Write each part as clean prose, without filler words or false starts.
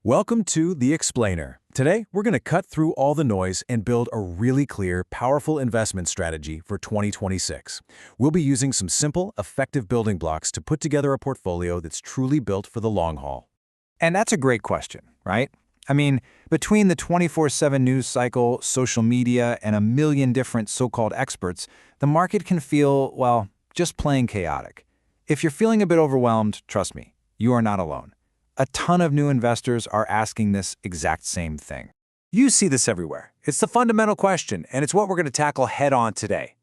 Welcome to The Explainer. Today, we're going to cut through all the noise and build a really clear, powerful investment strategy for 2026. We'll be using some simple, effective building blocks to put together a portfolio that's truly built for the long haul. And that's a great question, right? I mean, between the 24/7 news cycle, social media, and a million different so-called experts, the market can feel, well, just plain chaotic. If you're feeling a bit overwhelmed, trust me, you are not alone. A ton of new investors are asking this exact same thing. You see this everywhere. It's the fundamental question, and it's what we're going to tackle head-on today.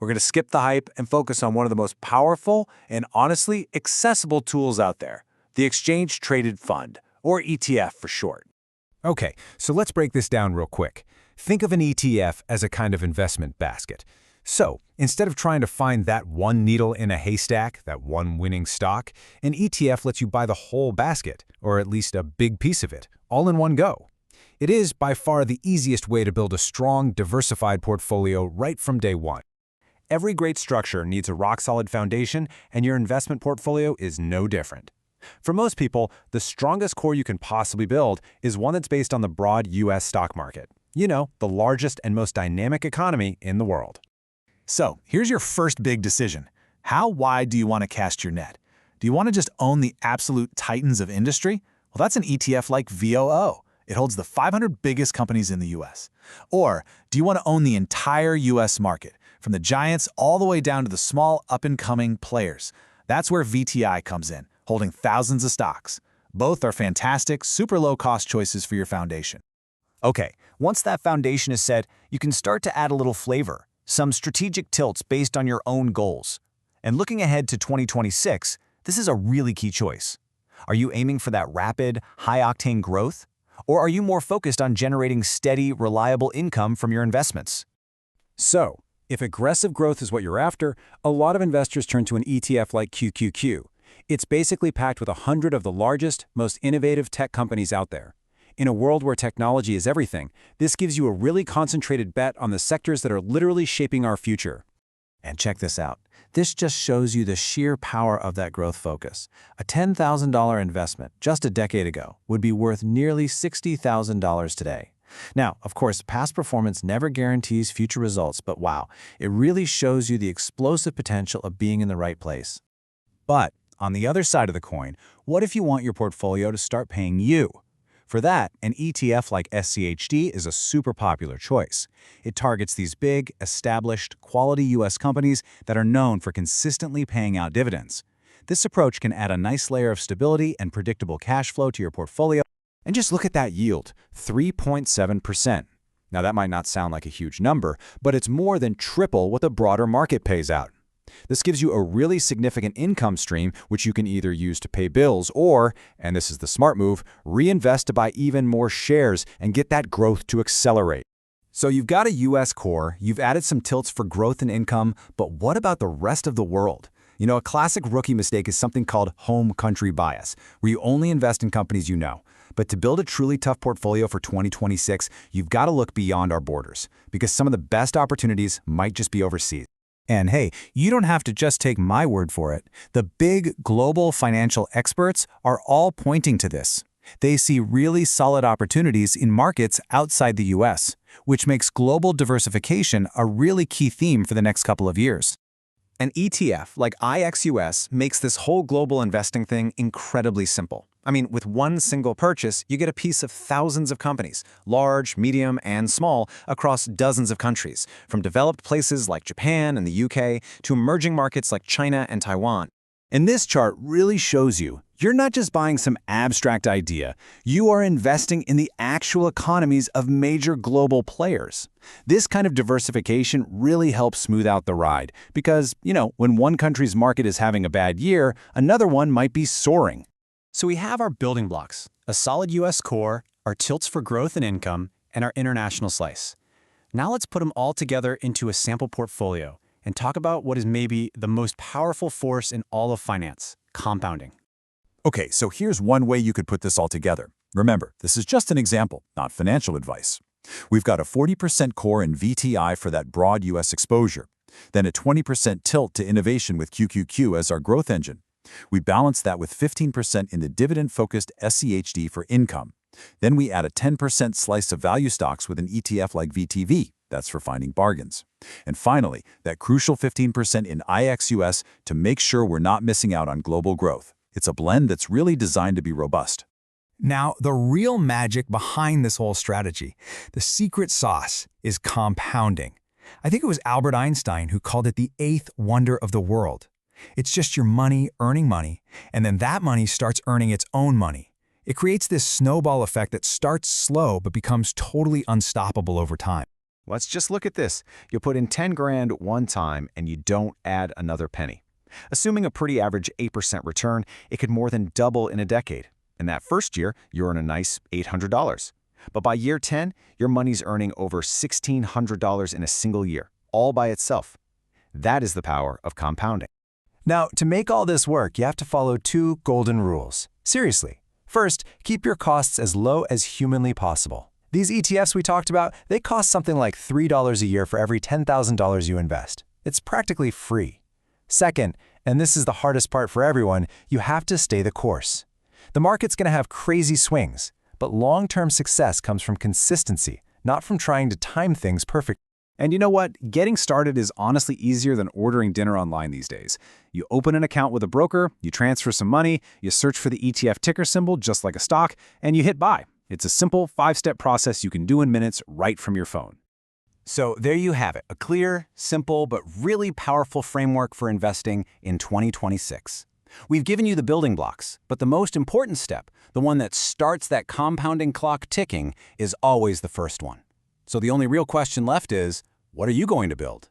We're going to skip the hype and focus on one of the most powerful and honestly accessible tools out there, the Exchange Traded Fund, or ETF for short. Okay, so let's break this down real quick. Think of an ETF as a kind of investment basket. So, instead of trying to find that one needle in a haystack, that one winning stock, an ETF lets you buy the whole basket, or at least a big piece of it, all in one go. It is by far the easiest way to build a strong, diversified portfolio right from day one. Every great structure needs a rock-solid foundation, and your investment portfolio is no different. For most people, the strongest core you can possibly build is one that's based on the broad U.S. stock market. You know, the largest and most dynamic economy in the world. So, here's your first big decision. How wide do you want to cast your net? Do you want to just own the absolute titans of industry? Well, that's an ETF like VOO. It holds the 500 biggest companies in the US. Or, do you want to own the entire US market, from the giants all the way down to the small up-and-coming players? That's where VTI comes in, holding thousands of stocks. Both are fantastic, super low-cost choices for your foundation. Okay, once that foundation is set, you can start to add a little flavor. Some strategic tilts based on your own goals. And looking ahead to 2026, this is a really key choice. Are you aiming for that rapid, high-octane growth? Or are you more focused on generating steady, reliable income from your investments? So, if aggressive growth is what you're after, a lot of investors turn to an ETF like QQQ. It's basically packed with 100 of the largest, most innovative tech companies out there. In a world where technology is everything, this gives you a really concentrated bet on the sectors that are literally shaping our future. And check this out. This just shows you the sheer power of that growth focus. A $10,000 investment just a decade ago would be worth nearly $60,000 today. Now, of course, past performance never guarantees future results, but wow, it really shows you the explosive potential of being in the right place. But on the other side of the coin, what if you want your portfolio to start paying you? For that, an ETF like SCHD is a super popular choice. It targets these big, established, quality U.S. companies that are known for consistently paying out dividends. This approach can add a nice layer of stability and predictable cash flow to your portfolio. And just look at that yield, 3.7%. Now that might not sound like a huge number, but it's more than triple what the broader market pays out. This gives you a really significant income stream which you can either use to pay bills or, and this is the smart move, reinvest to buy even more shares and get that growth to accelerate. So you've got a US core, you've added some tilts for growth and income, but what about the rest of the world? You know, a classic rookie mistake is something called home country bias, where you only invest in companies you know. But to build a truly tough portfolio for 2026, you've got to look beyond our borders, because some of the best opportunities might just be overseas. And hey, you don't have to just take my word for it. The big global financial experts are all pointing to this. They see really solid opportunities in markets outside the US, which makes global diversification a really key theme for the next couple of years. An ETF like IXUS makes this whole global investing thing incredibly simple. I mean, with one single purchase, you get a piece of thousands of companies, large, medium, and small, across dozens of countries, from developed places like Japan and the UK to emerging markets like China and Taiwan. And this chart really shows you're not just buying some abstract idea, you are investing in the actual economies of major global players. This kind of diversification really helps smooth out the ride because, you know, when one country's market is having a bad year, another one might be soaring. So we have our building blocks, a solid U.S. core, our tilts for growth and income, and our international slice. Now let's put them all together into a sample portfolio and talk about what is maybe the most powerful force in all of finance, compounding. Okay, so here's one way you could put this all together. Remember, this is just an example, not financial advice. We've got a 40% core in VTI for that broad U.S. exposure, then a 20% tilt to innovation with QQQ as our growth engine. We balance that with 15% in the dividend-focused SCHD for income. Then we add a 10% slice of value stocks with an ETF like VTV. That's for finding bargains. And finally, that crucial 15% in IXUS to make sure we're not missing out on global growth. It's a blend that's really designed to be robust. Now, the real magic behind this whole strategy, the secret sauce, is compounding. I think it was Albert Einstein who called it the eighth wonder of the world. It's just your money earning money, and then that money starts earning its own money. It creates this snowball effect that starts slow but becomes totally unstoppable over time. Let's just look at this. You put in 10 grand one time and you don't add another penny. Assuming a pretty average 8% return, it could more than double in a decade. In that first year, you earn a nice $800. But by year 10, your money's earning over $1,600 in a single year, all by itself. That is the power of compounding. Now, to make all this work, you have to follow 2 golden rules. Seriously. First, keep your costs as low as humanly possible. These ETFs we talked about, they cost something like $3 a year for every $10,000 you invest. It's practically free. Second, and this is the hardest part for everyone, you have to stay the course. The market's going to have crazy swings, but long-term success comes from consistency, not from trying to time things perfectly. And you know what? Getting started is honestly easier than ordering dinner online these days. You open an account with a broker, you transfer some money, you search for the ETF ticker symbol just like a stock, and you hit buy. It's a simple 5-step process you can do in minutes right from your phone. So there you have it, a clear, simple, but really powerful framework for investing in 2026. We've given you the building blocks, but the most important step, the one that starts that compounding clock ticking, is always the first one. So the only real question left is, what are you going to build?